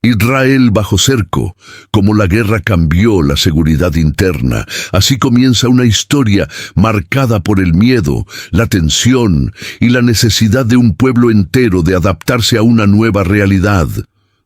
Israel bajo cerco, como la guerra cambió la seguridad interna. Así comienza una historia marcada por el miedo, la tensión y la necesidad de un pueblo entero de adaptarse a una nueva realidad.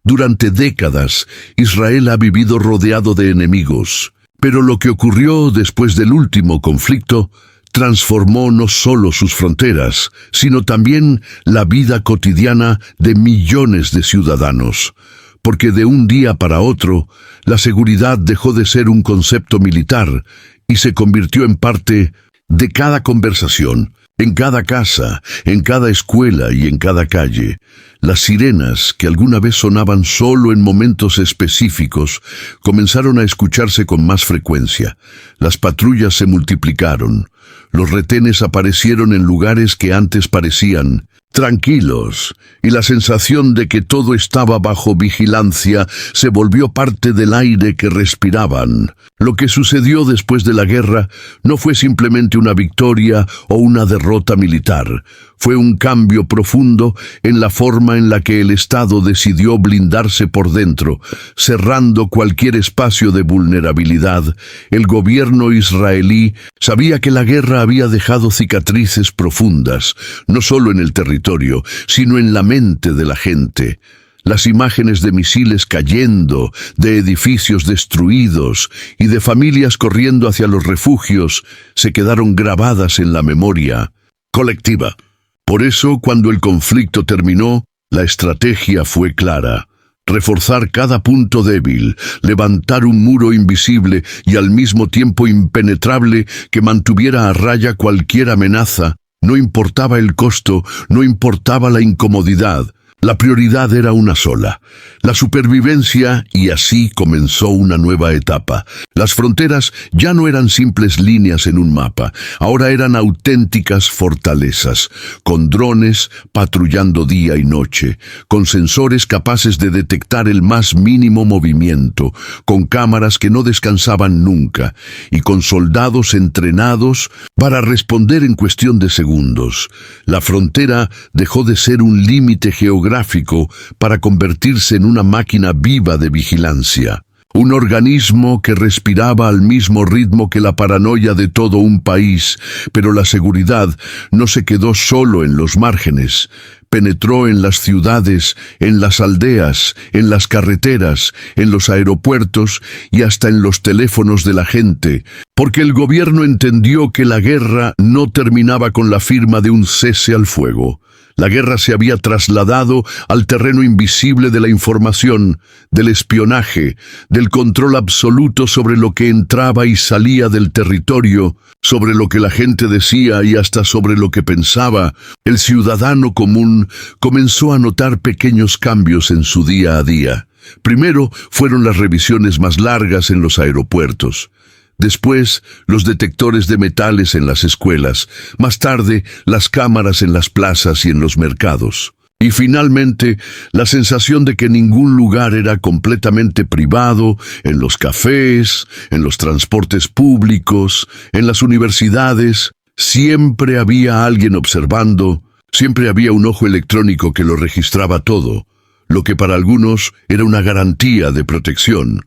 Durante décadas, Israel ha vivido rodeado de enemigos, pero lo que ocurrió después del último conflicto transformó no solo sus fronteras, sino también la vida cotidiana de millones de ciudadanos. Porque de un día para otro, la seguridad dejó de ser un concepto militar y se convirtió en parte de cada conversación, en cada casa, en cada escuela y en cada calle. Las sirenas, que alguna vez sonaban solo en momentos específicos, comenzaron a escucharse con más frecuencia. Las patrullas se multiplicaron. Los retenes aparecieron en lugares que antes parecían tranquilos, y la sensación de que todo estaba bajo vigilancia se volvió parte del aire que respiraban. Lo que sucedió después de la guerra no fue simplemente una victoria o una derrota militar. Fue un cambio profundo en la forma en la que el Estado decidió blindarse por dentro, cerrando cualquier espacio de vulnerabilidad. El gobierno israelí sabía que la guerra había dejado cicatrices profundas, no solo en el territorio, sino en la mente de la gente. Las imágenes de misiles cayendo, de edificios destruidos y de familias corriendo hacia los refugios se quedaron grabadas en la memoria colectiva. Por eso, cuando el conflicto terminó, la estrategia fue clara. Reforzar cada punto débil, levantar un muro invisible y al mismo tiempo impenetrable que mantuviera a raya cualquier amenaza. No importaba el costo, no importaba la incomodidad. La prioridad era una sola, la supervivencia, y así comenzó una nueva etapa. Las fronteras ya no eran simples líneas en un mapa, ahora eran auténticas fortalezas, con drones patrullando día y noche, con sensores capaces de detectar el más mínimo movimiento, con cámaras que no descansaban nunca, y con soldados entrenados para responder en cuestión de segundos. La frontera dejó de ser un límite geográfico para convertirse en una máquina viva de vigilancia. Un organismo que respiraba al mismo ritmo que la paranoia de todo un país, pero la seguridad no se quedó solo en los márgenes. Penetró en las ciudades, en las aldeas, en las carreteras, en los aeropuertos y hasta en los teléfonos de la gente, porque el gobierno entendió que la guerra no terminaba con la firma de un cese al fuego. La guerra se había trasladado al terreno invisible de la información, del espionaje, del control absoluto sobre lo que entraba y salía del territorio, sobre lo que la gente decía y hasta sobre lo que pensaba. El ciudadano común comenzó a notar pequeños cambios en su día a día. Primero fueron las revisiones más largas en los aeropuertos. Después, los detectores de metales en las escuelas. Más tarde, las cámaras en las plazas y en los mercados. Y finalmente, la sensación de que ningún lugar era completamente privado, en los cafés, en los transportes públicos, en las universidades. Siempre había alguien observando, siempre había un ojo electrónico que lo registraba todo, lo que para algunos era una garantía de protección.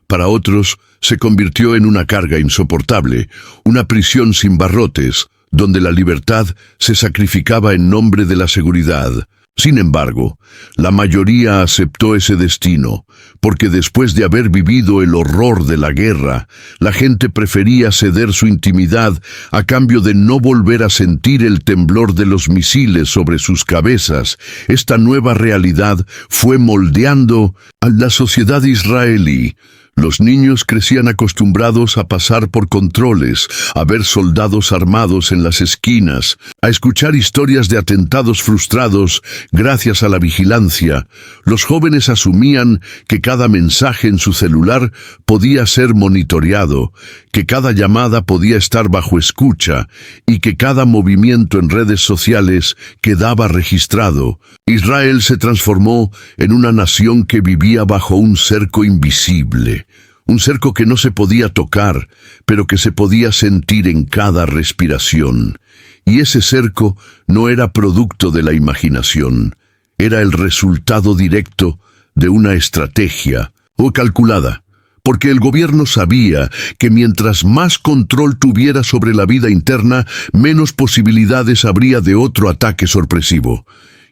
Para otros, se convirtió en una carga insoportable, una prisión sin barrotes, donde la libertad se sacrificaba en nombre de la seguridad. Sin embargo, la mayoría aceptó ese destino, porque después de haber vivido el horror de la guerra, la gente prefería ceder su intimidad a cambio de no volver a sentir el temblor de los misiles sobre sus cabezas. Esta nueva realidad fue moldeando a la sociedad israelí. Los niños crecían acostumbrados a pasar por controles, a ver soldados armados en las esquinas, a escuchar historias de atentados frustrados gracias a la vigilancia. Los jóvenes asumían que cada mensaje en su celular podía ser monitoreado, que cada llamada podía estar bajo escucha y que cada movimiento en redes sociales quedaba registrado. Israel se transformó en una nación que vivía bajo un cerco invisible. Un cerco que no se podía tocar, pero que se podía sentir en cada respiración. Y ese cerco no era producto de la imaginación, era el resultado directo de una estrategia o calculada, porque el gobierno sabía que mientras más control tuviera sobre la vida interna, menos posibilidades habría de otro ataque sorpresivo.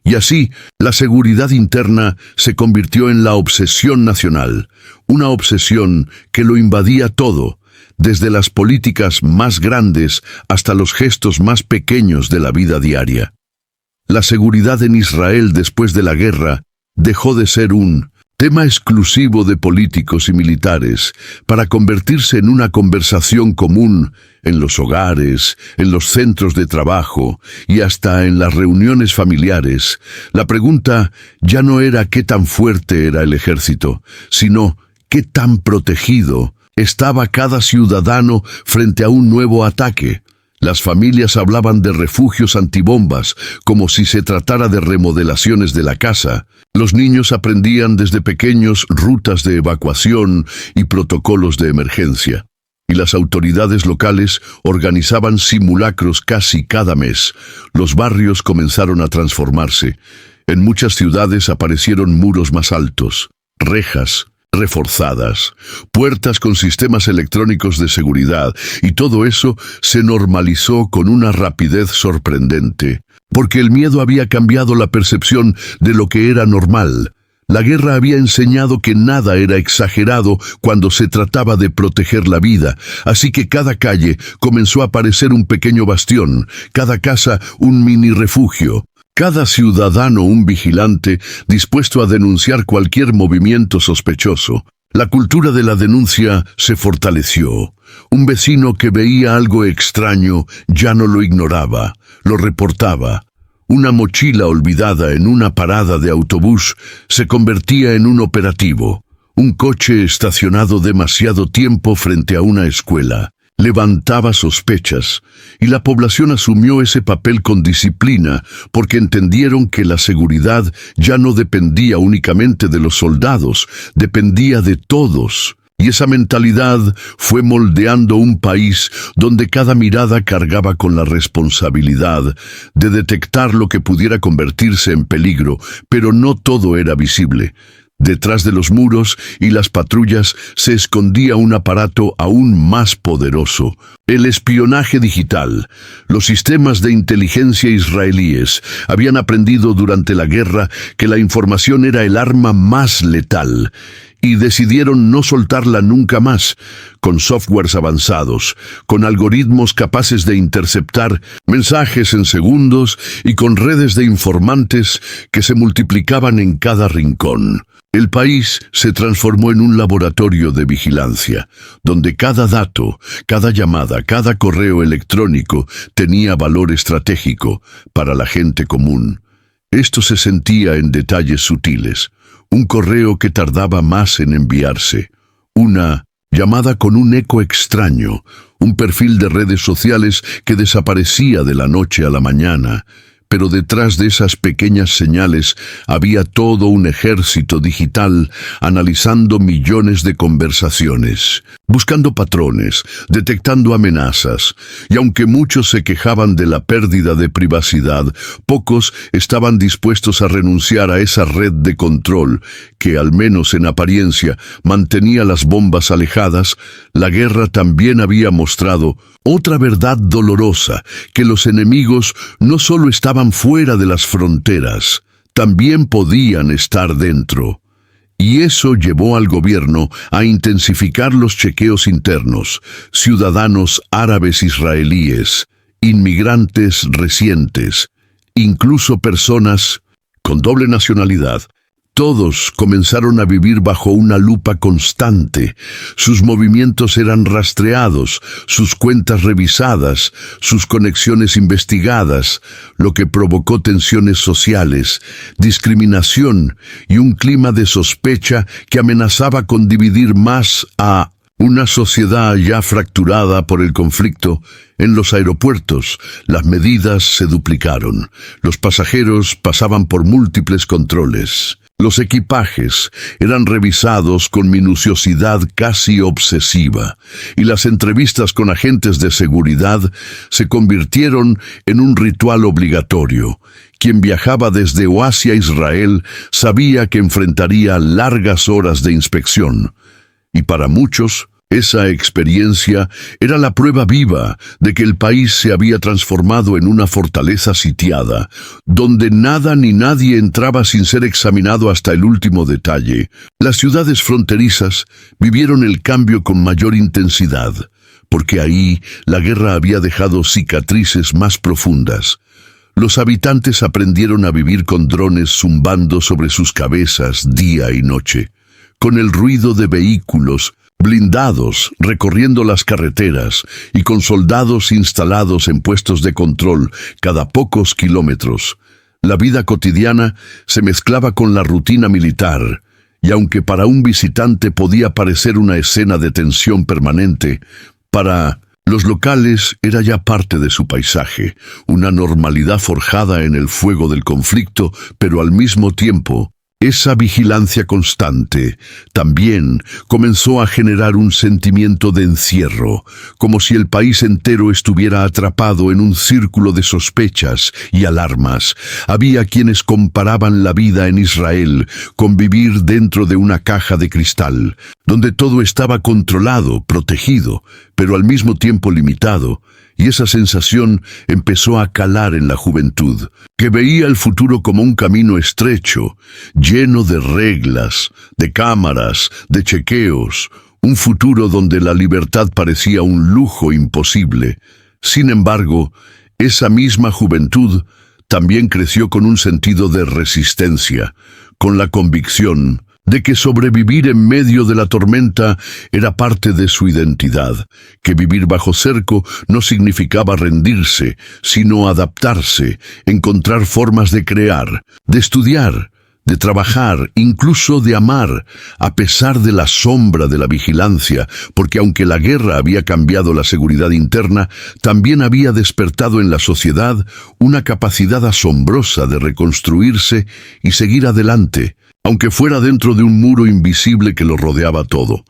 Y así, la seguridad interna se convirtió en la obsesión nacional, una obsesión que lo invadía todo, desde las políticas más grandes hasta los gestos más pequeños de la vida diaria. La seguridad en Israel después de la guerra dejó de ser un tema exclusivo de políticos y militares para convertirse en una conversación común en los hogares, en los centros de trabajo y hasta en las reuniones familiares. La pregunta ya no era qué tan fuerte era el ejército, sino qué tan protegido estaba cada ciudadano frente a un nuevo ataque. Las familias hablaban de refugios antibombas, como si se tratara de remodelaciones de la casa. Los niños aprendían desde pequeños rutas de evacuación y protocolos de emergencia. Y las autoridades locales organizaban simulacros casi cada mes. Los barrios comenzaron a transformarse. En muchas ciudades aparecieron muros más altos, rejas reforzadas, puertas con sistemas electrónicos de seguridad, y todo eso se normalizó con una rapidez sorprendente, porque el miedo había cambiado la percepción de lo que era normal. La guerra había enseñado que nada era exagerado cuando se trataba de proteger la vida, así que cada calle comenzó a parecer un pequeño bastión, cada casa un mini refugio. Cada ciudadano un vigilante dispuesto a denunciar cualquier movimiento sospechoso. La cultura de la denuncia se fortaleció. Un vecino que veía algo extraño ya no lo ignoraba, lo reportaba. Una mochila olvidada en una parada de autobús se convertía en un operativo. Un coche estacionado demasiado tiempo frente a una escuela levantaba sospechas, y la población asumió ese papel con disciplina porque entendieron que la seguridad ya no dependía únicamente de los soldados, dependía de todos. Y esa mentalidad fue moldeando un país donde cada mirada cargaba con la responsabilidad de detectar lo que pudiera convertirse en peligro, pero no todo era visible. Detrás de los muros y las patrullas se escondía un aparato aún más poderoso: el espionaje digital. Los sistemas de inteligencia israelíes habían aprendido durante la guerra que la información era el arma más letal, y decidieron no soltarla nunca más, con softwares avanzados, con algoritmos capaces de interceptar mensajes en segundos y con redes de informantes que se multiplicaban en cada rincón. El país se transformó en un laboratorio de vigilancia, donde cada dato, cada llamada, cada correo electrónico tenía valor estratégico para la gente común. Esto se sentía en detalles sutiles: un correo que tardaba más en enviarse, una llamada con un eco extraño, un perfil de redes sociales que desaparecía de la noche a la mañana. Pero detrás de esas pequeñas señales había todo un ejército digital analizando millones de conversaciones, buscando patrones, detectando amenazas. Y aunque muchos se quejaban de la pérdida de privacidad, pocos estaban dispuestos a renunciar a esa red de control que, al menos en apariencia, mantenía las bombas alejadas. La guerra también había mostrado otra verdad dolorosa: que los enemigos no solo estaban fuera de las fronteras, también podían estar dentro. Y eso llevó al gobierno a intensificar los chequeos internos: ciudadanos árabes israelíes, inmigrantes recientes, incluso personas con doble nacionalidad. Todos comenzaron a vivir bajo una lupa constante. Sus movimientos eran rastreados, sus cuentas revisadas, sus conexiones investigadas, lo que provocó tensiones sociales, discriminación y un clima de sospecha que amenazaba con dividir más a una sociedad ya fracturada por el conflicto. En los aeropuertos, las medidas se duplicaron. Los pasajeros pasaban por múltiples controles. Los equipajes eran revisados con minuciosidad casi obsesiva, y las entrevistas con agentes de seguridad se convirtieron en un ritual obligatorio. Quien viajaba desde Oasis a Israel sabía que enfrentaría largas horas de inspección, y para muchos, esa experiencia era la prueba viva de que el país se había transformado en una fortaleza sitiada, donde nada ni nadie entraba sin ser examinado hasta el último detalle. Las ciudades fronterizas vivieron el cambio con mayor intensidad, porque ahí la guerra había dejado cicatrices más profundas. Los habitantes aprendieron a vivir con drones zumbando sobre sus cabezas día y noche, con el ruido de vehículos blindados recorriendo las carreteras y con soldados instalados en puestos de control cada pocos kilómetros. La vida cotidiana se mezclaba con la rutina militar, y aunque para un visitante podía parecer una escena de tensión permanente, para los locales era ya parte de su paisaje, una normalidad forjada en el fuego del conflicto, pero al mismo tiempo, esa vigilancia constante también comenzó a generar un sentimiento de encierro, como si el país entero estuviera atrapado en un círculo de sospechas y alarmas. Había quienes comparaban la vida en Israel con vivir dentro de una caja de cristal, donde todo estaba controlado, protegido, pero al mismo tiempo limitado. Y esa sensación empezó a calar en la juventud, que veía el futuro como un camino estrecho, lleno de reglas, de cámaras, de chequeos, un futuro donde la libertad parecía un lujo imposible. Sin embargo, esa misma juventud también creció con un sentido de resistencia, con la convicción de que sobrevivir en medio de la tormenta era parte de su identidad, que vivir bajo cerco no significaba rendirse, sino adaptarse, encontrar formas de crear, de estudiar, de trabajar, incluso de amar, a pesar de la sombra de la vigilancia, porque aunque la guerra había cambiado la seguridad interna, también había despertado en la sociedad una capacidad asombrosa de reconstruirse y seguir adelante, aunque fuera dentro de un muro invisible que lo rodeaba todo.